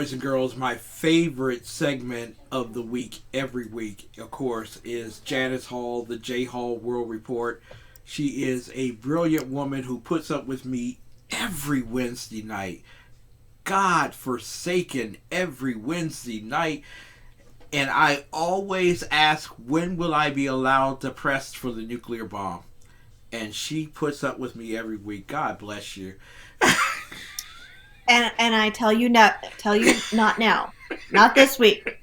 boys and girls, my favorite segment of the week, every week, of course, is Janis Hall, the J Hall World Report. She is a brilliant woman who puts up with me every Wednesday night. God forsaken every Wednesday night. And I always ask, when will I be allowed to press for the nuclear bomb? And she puts up with me every week. God bless you. And I tell you not now, not this week.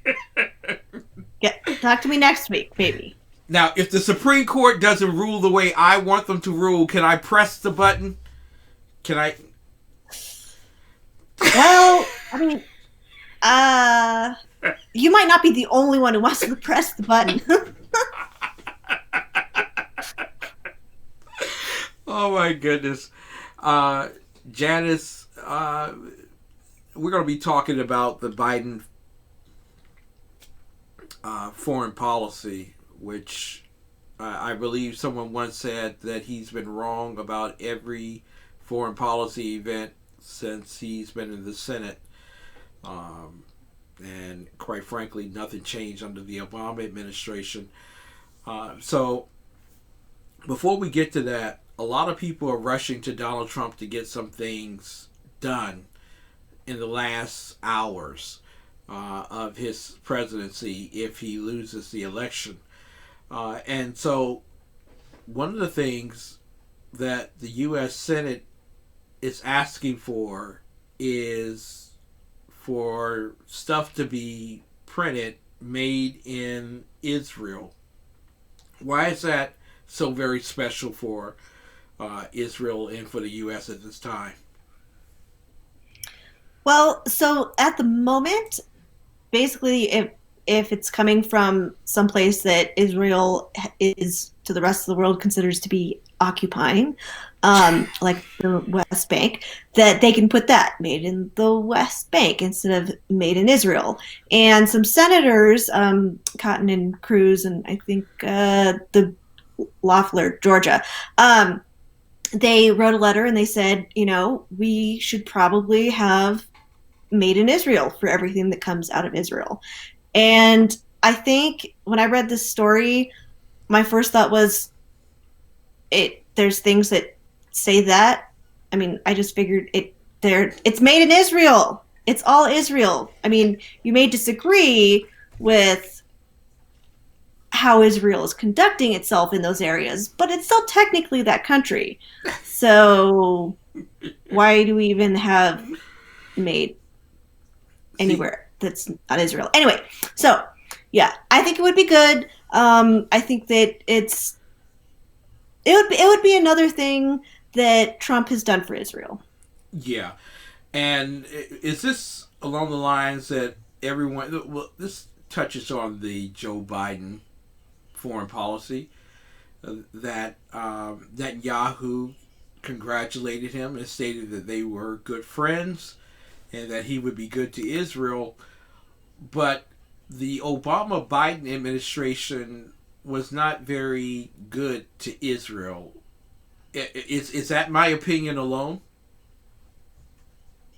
Talk to me next week, baby. Now, if the Supreme Court doesn't rule the way I want them to rule, can I press the button? Can I? Well, I mean, you might not be the only one who wants to press the button. Oh my goodness, Janice. We're going to be talking about the Biden foreign policy, which I believe someone once said that he's been wrong about every foreign policy event since he's been in the Senate. And quite frankly, nothing changed under the Obama administration. So before we get to that, a lot of people are rushing to Donald Trump to get some things done in the last hours of his presidency if he loses the election. And so one of the things that the U.S. Senate is asking for is for stuff to be printed made in Israel. Why is that so very special for Israel and for the U.S. at this time? Well, so at the moment, basically, if it's coming from someplace that Israel is to the rest of the world considers to be occupying, like the West Bank, that they can put that made in the West Bank instead of made in Israel. And some senators, Cotton and Cruz, and I think the Loeffler, Georgia, they wrote a letter and they said, we should probably have made in Israel for everything that comes out of Israel. And I think when I read this story, my first thought was, there's things that say that. I mean, I just figured it's made in Israel. It's all Israel. I mean, you may disagree with how Israel is conducting itself in those areas, but it's still technically that country. So why do we even have made anywhere that's not Israel? Anyway, so yeah, I think it would be good. I think that it would be another thing that Trump has done for Israel. Yeah, and is this along the lines that everyone? Well, this touches on the Joe Biden foreign policy that Yahoo congratulated him and stated that they were good friends and that he would be good to Israel, but the Obama Biden administration was not very good to Israel. Is that my opinion alone?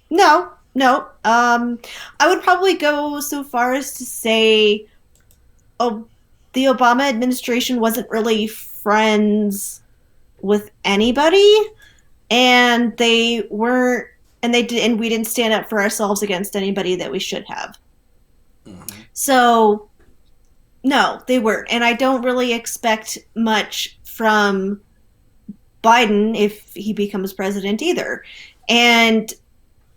No. I would probably go so far as to say, the Obama administration wasn't really friends with anybody, and they weren't, and they did, and we didn't stand up for ourselves against anybody that we should have. Mm-hmm. So, no, they weren't, and I don't really expect much from Biden if he becomes president either. And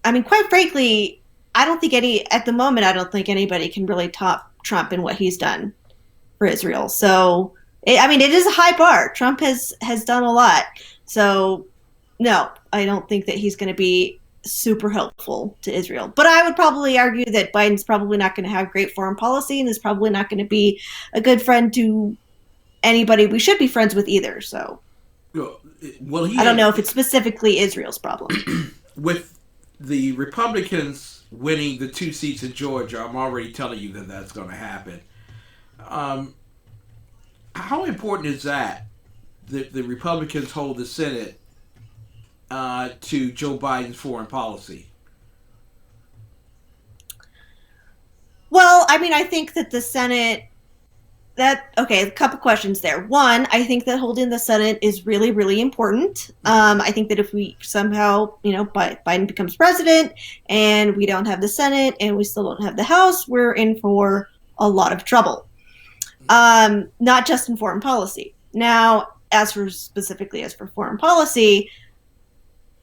I mean, quite frankly, I don't think at the moment, I don't think anybody can really top Trump in what he's done for Israel. So, it is a high bar. Trump has done a lot. So, no, I don't think that he's going to be super helpful to Israel. But I would probably argue that Biden's probably not going to have great foreign policy and is probably not going to be a good friend to anybody we should be friends with either. So, well, I don't know if it's specifically Israel's problem. With the Republicans winning the 2 seats in Georgia, I'm already telling you that that's going to happen. How important is that the Republicans hold the Senate to Joe Biden's foreign policy? Well, I mean, I think that the Senate, a couple questions there. One, I think that holding the Senate is really, really important. I think that if we somehow, Biden becomes president and we don't have the Senate and we still don't have the House, we're in for a lot of trouble. Not just in foreign policy. Now, as for foreign policy,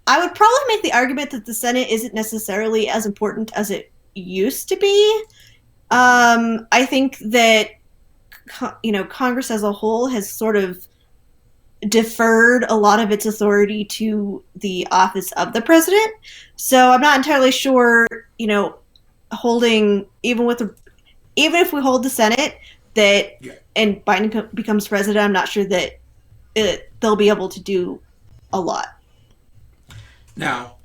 I would probably make the argument that the Senate isn't necessarily as important as it used to be. I think that Congress as a whole has sort of deferred a lot of its authority to the office of the president. So I'm not entirely sure, holding even if we hold the Senate and Biden becomes president, I'm not sure that they'll be able to do a lot. Now,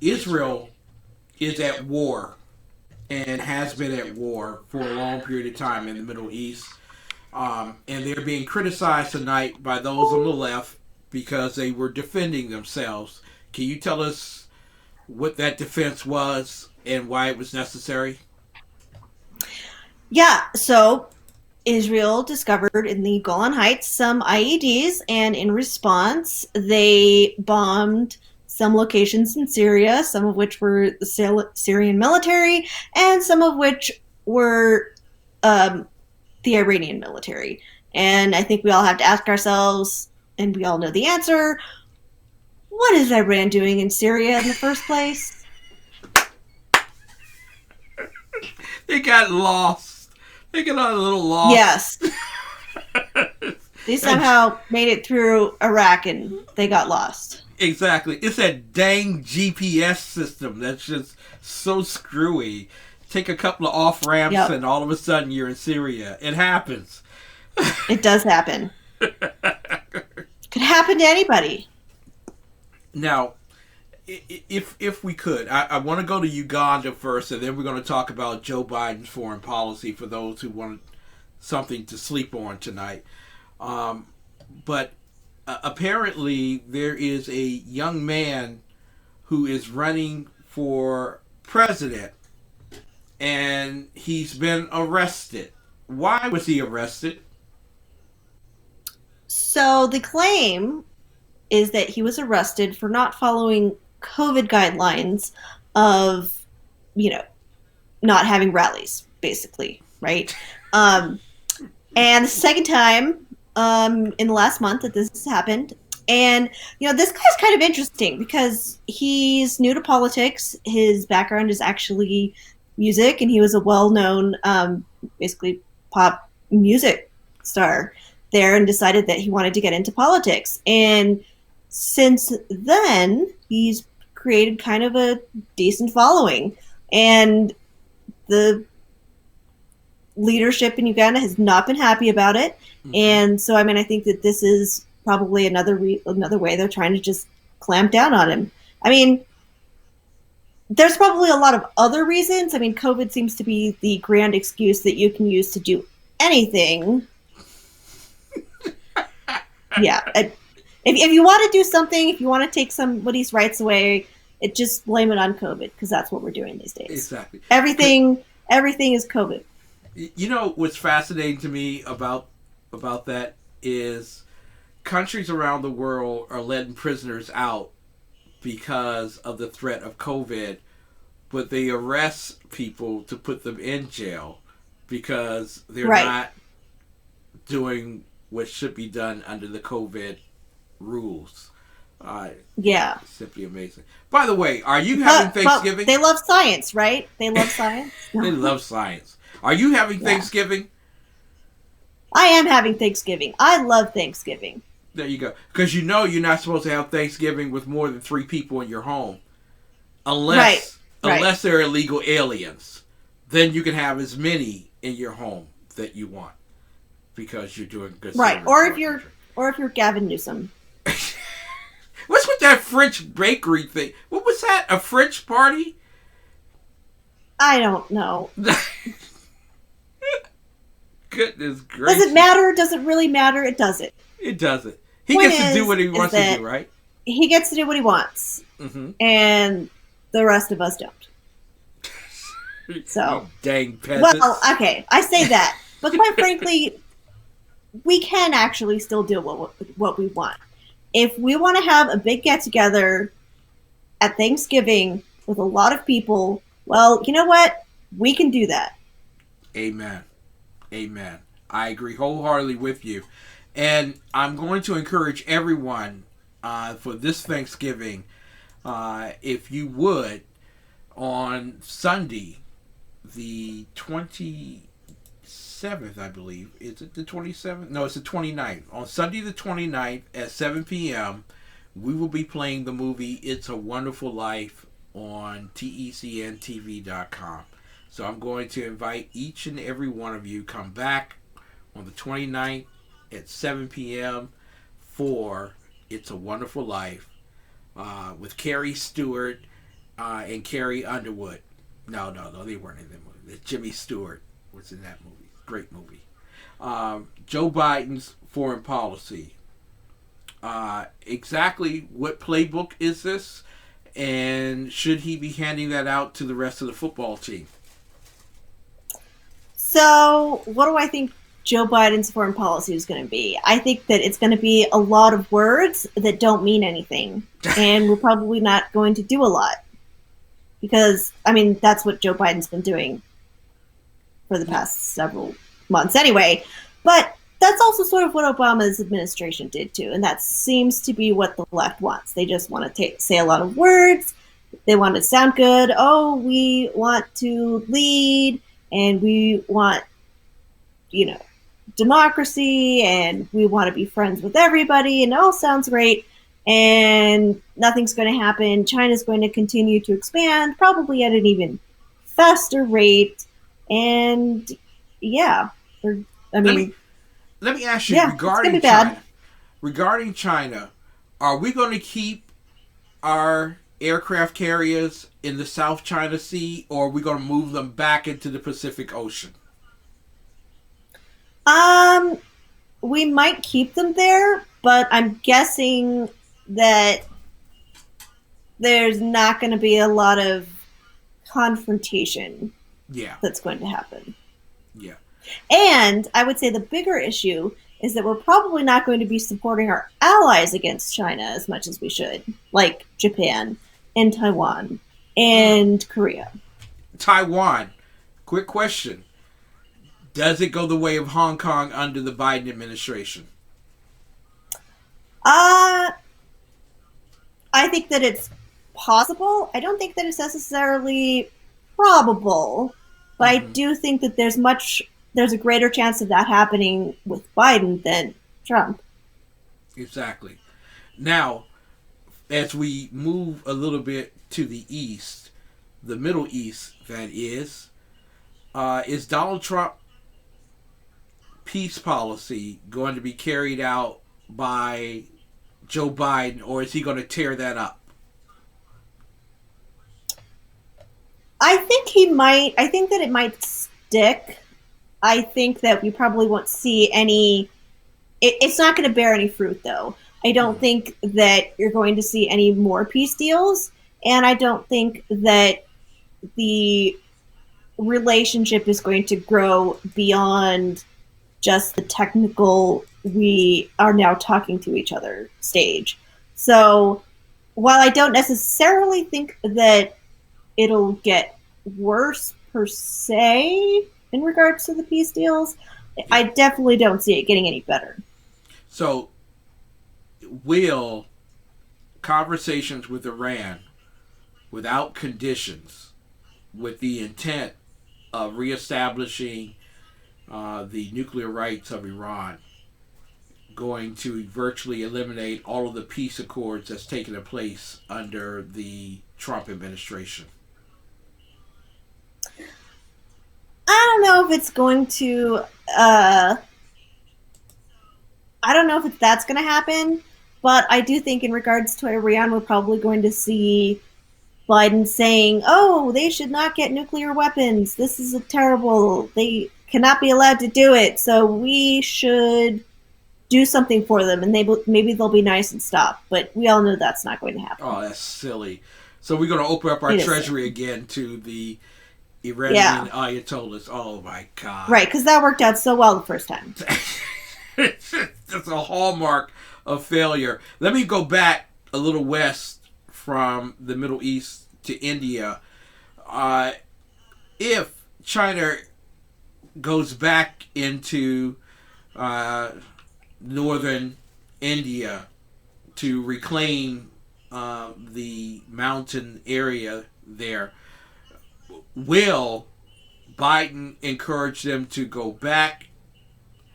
Israel is at war and has been at war for a long period of time in the Middle East. And they're being criticized tonight by those on the left because they were defending themselves. Can you tell us what that defense was and why it was necessary? Yeah, so Israel discovered in the Golan Heights some IEDs, and in response, they bombed some locations in Syria, some of which were the Syrian military, and some of which were the Iranian military. And I think we all have to ask ourselves, and we all know the answer, what is Iran doing in Syria in the first place? They got lost. They got a little lost. Yes. They somehow made it through Iraq and they got lost. Exactly. It's that dang GPS system that's just so screwy. Take a couple of off ramps and all of a sudden you're in Syria. It happens. It does happen. Could happen to anybody. Now, if we could, I want to go to Uganda first, and then we're going to talk about Joe Biden's foreign policy for those who want something to sleep on tonight. But apparently there is a young man who is running for president, and he's been arrested. Why was he arrested? So the claim is that he was arrested for not following COVID guidelines of, not having rallies, basically, right? And the second time in the last month that this has happened. And, this guy's kind of interesting because he's new to politics. His background is actually music, and he was a well-known, basically, pop music star there and decided that he wanted to get into politics. And since then, he's created kind of a decent following. And the leadership in Uganda has not been happy about it. Mm-hmm. And so, I think that this is probably another way they're trying to just clamp down on him. There's probably a lot of other reasons. COVID seems to be the grand excuse that you can use to do anything. Yeah. If you want to do something, if you want to take somebody's rights away, just blame it on COVID, because that's what we're doing these days. Exactly. Everything is COVID. What's fascinating to me about that is countries around the world are letting prisoners out because of the threat of COVID, but they arrest people to put them in jail because they're not doing what should be done under the COVID rules. Yeah. Simply amazing. By the way, are you having Thanksgiving? They love science, right? They love science. They love science. Are you having Thanksgiving? I am having Thanksgiving. I love Thanksgiving. There you go. Because you're not supposed to have Thanksgiving with more than 3 people in your home. Unless they're illegal aliens. Then you can have as many in your home that you want. Because you're doing good. Right. Or if you're Gavin Newsom. What's with that French bakery thing? What was that? A French party? I don't know. Goodness gracious. Does it matter? Does it really matter? It doesn't. It doesn't. He gets to do what he wants to do, right? He gets to do what he wants. Mm-hmm. And the rest of us don't. So, You dang well, peasants. okay, I say that, but quite frankly, we can actually still do what we want. If we want to have a big get together at Thanksgiving with a lot of people, well, you know what? We can do that. Amen. Amen. I agree wholeheartedly with you. And I'm going to encourage everyone for this Thanksgiving, if you would, on Sunday, the 27th, I believe. Is it the 27th? No, it's the 29th. On Sunday, the 29th at 7 p.m., we will be playing the movie It's a Wonderful Life on TECNTV.com. So I'm going to invite each and every one of you come back on the 29th at 7 p.m. for It's a Wonderful Life with Carrie Stewart and Carrie Underwood. No, they weren't in that movie. Jimmy Stewart was in that movie. Great movie. Joe Biden's foreign policy. Exactly what playbook is this? And should he be handing that out to the rest of the football team? So, what do I think Joe Biden's foreign policy is going to be? I think that it's going to be a lot of words that don't mean anything, and we're probably not going to do a lot because, I mean, that's what Joe Biden's been doing for the past several months anyway. But that's also sort of what Obama's administration did too, and that seems to be what the left wants. They just want to say a lot of words. They want to sound good. Oh, we want to lead, and we want, you know, democracy, and we want to be friends with everybody, and it all sounds great. And nothing's going to happen. China's going to continue to expand, probably at an even faster rate. And yeah, I Let me mean, let me ask you yeah, it's gonna regarding be bad. China. Regarding China, are we going to keep our aircraft carriers in the South China Sea, or are we going to move them back into the Pacific Ocean? Um, we might keep them there, but I'm guessing that there's not going to be a lot of confrontation Yeah, that's going to happen. yeah. And I would say the bigger issue is that we're probably not going to be supporting our allies against China as much as we should, like Japan and Taiwan Mm. and Korea. Taiwan. Quick question: does it go the way of Hong Kong under the Biden administration? Uh, I think that it's possible. I don't think that it's necessarily probable, but I Mm-hmm. do think that there's a greater chance of that happening with Biden than Trump. Exactly. Now, as we move a little bit to the east, the Middle East, that is Donald Trump peace policy going to be carried out by Joe Biden, or is he going to tear that up? I think he might. I think that it might stick. I think that we probably won't see any. It's not going to bear any fruit, though. I don't Mm-hmm. think that you're going to see any more peace deals, and I don't think that the relationship is going to grow beyond just the technical we are now talking to each other stage. So while I don't necessarily think that it'll get worse per se in regards to the peace deals, I Yeah. definitely don't see it getting any better. So, will conversations with Iran without conditions, with the intent of reestablishing the nuclear rights of Iran, going to virtually eliminate all of the peace accords that's taken place under the Trump administration? I don't know if it's going to. Uh, I don't know if that's going to happen, but I do think in regards to Iran, we're probably going to see Biden saying, "Oh, they should not get nuclear weapons. This is a terrible. They cannot be allowed to do it. So we should do something for them, and maybe they'll be nice and stop." But we all know that's not going to happen. Oh, that's silly. So we're going to open up our It is treasury silly. again to the Iranian Ayatollahs. Oh my God! Right, because that worked out so well the first time. That's a hallmark of failure. Let me go back a little west from the Middle East to India. If China goes back into northern India to reclaim the mountain area there, will Biden encourage them to go back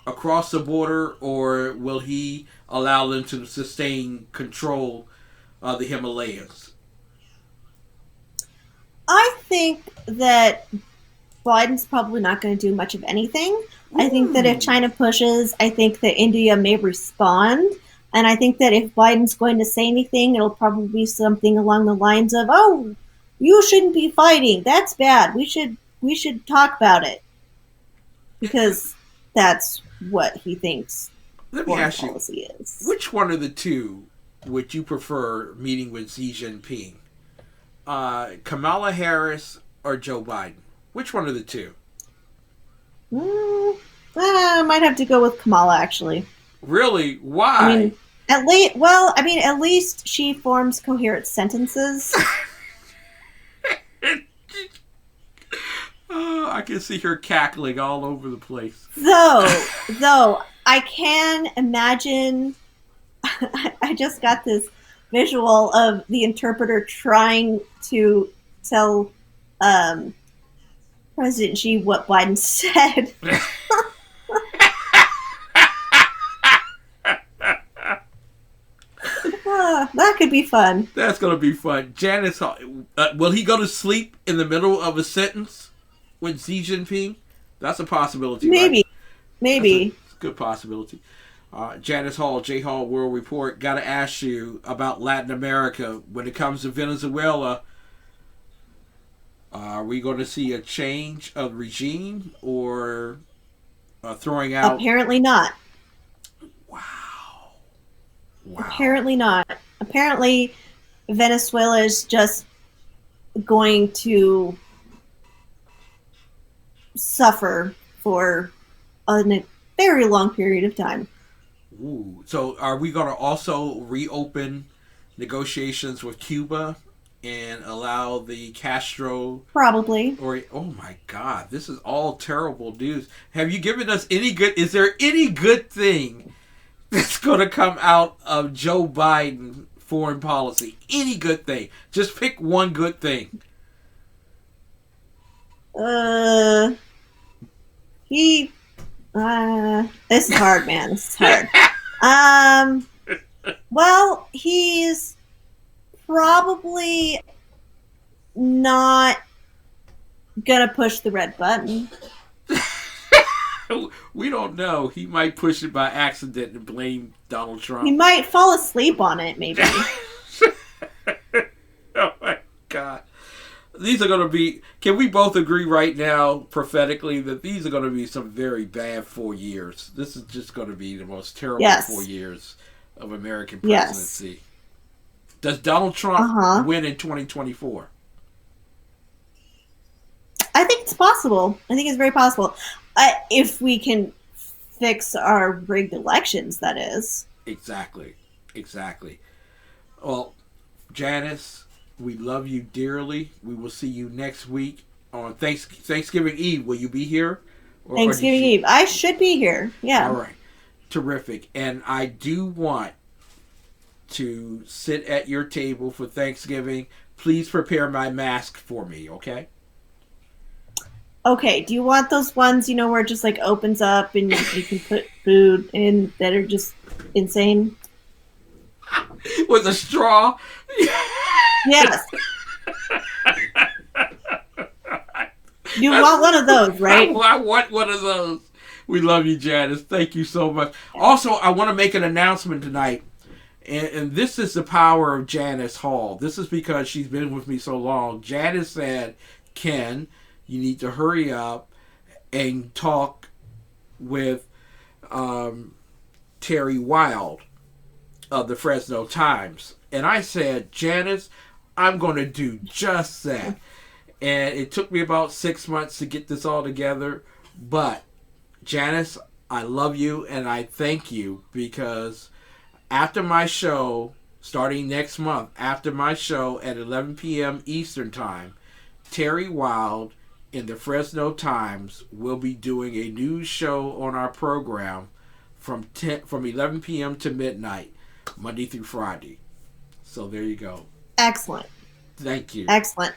across the border, or will he allow them to sustain control of the Himalayas? I think that Biden's probably not going to do much of anything. I think that if China pushes, I think that India may respond. And I think that if Biden's going to say anything, it'll probably be something along the lines of, "Oh, you shouldn't be fighting. That's bad. We should talk about it." Because that's what he thinks Let me foreign ask you, policy is. which one of the two would you prefer meeting with Xi Jinping? Kamala Harris or Joe Biden? Which one of the two? I might have to go with Kamala, actually. Really? I Why? mean, at least she forms coherent sentences. Oh, I can see her cackling all over the place. Though, I can imagine. I just got this visual of the interpreter trying to tell President Xi what Biden said. That could be fun. That's going to be fun. Janis, will he go to sleep in the middle of a sentence with Xi Jinping? That's a possibility, Maybe, right? maybe. That's a good possibility. Janice Hall, J Hall World Report. Got to ask you about Latin America. When it comes to Venezuela, are we going to see a change of regime or throwing out? Apparently not. Wow. Apparently not. Apparently, Venezuela is just going to suffer for a very long period of time. Ooh. So are we going to also reopen negotiations with Cuba and allow the Castro? Probably. Or oh my God, this is all terrible news. Have you given us any good? Is there any good thing that's going to come out of Joe Biden foreign policy? Any good thing? Just pick one good thing. This is hard, man. This is hard. Well, he's probably not gonna push the red button. We don't know. He might push it by accident and blame Donald Trump. He might fall asleep on it, maybe. Oh my God. These are going to be... Can we both agree right now, prophetically, that these are going to be some very bad 4 years? This is just going to be the most terrible 4 years of American presidency. Yes. Does Donald Trump win in 2024? I think it's possible. I think it's very possible. If we can fix our rigged elections, that is. Exactly. Well, Janis, we love you dearly. We will see you next week on Thanksgiving Eve. Will you be here? Thanksgiving Eve. I should be here. Yeah. All right. Terrific. And I do want to sit at your table for Thanksgiving. Please prepare my mask for me, okay? Okay, do you want those ones, where it just like opens up and you can put food in that are just insane? With a straw? Yes. You want one of those, right? I want one of those. We love you, Janis. Thank you so much. Also, I want to make an announcement tonight. And this is the power of Janis Hall. This is because she's been with me so long. Janis said, Ken, you need to hurry up and talk with Terry Wild of the Fresno Times. And I said, Janis, I'm going to do just that. And it took me about 6 months to get this all together. But, Janis, I love you and I thank you because after my show, starting next month, after my show at 11 p.m. Eastern Time, Terry Wild in the Fresno Times will be doing a news show on our program from 11 p.m. to midnight, Monday through Friday. So there you go. Excellent. Thank you. Excellent.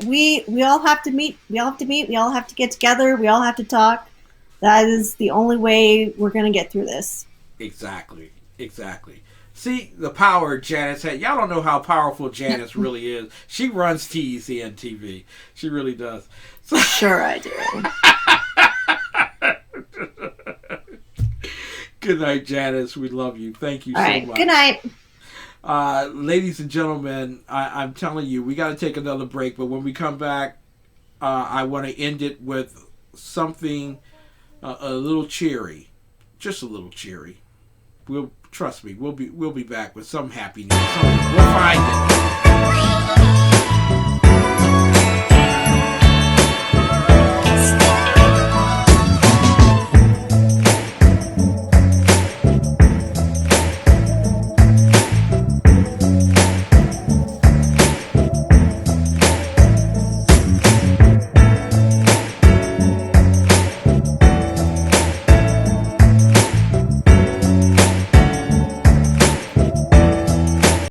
We all have to meet. We all have to meet. We all have to get together. We all have to talk. That is the only way we're going to get through this. Exactly. Exactly. See the power Janis had. Y'all don't know how powerful Janis really is. She runs TECN TV. She really does. So, sure I do. Good night, Janis. We love you. Thank you so much. Good night. Ladies and gentlemen, I'm telling you, we got to take another break. But when we come back, I want to end it with something a little cheery, just a little cheery. Trust me, we'll be back with some happy news. We'll find it.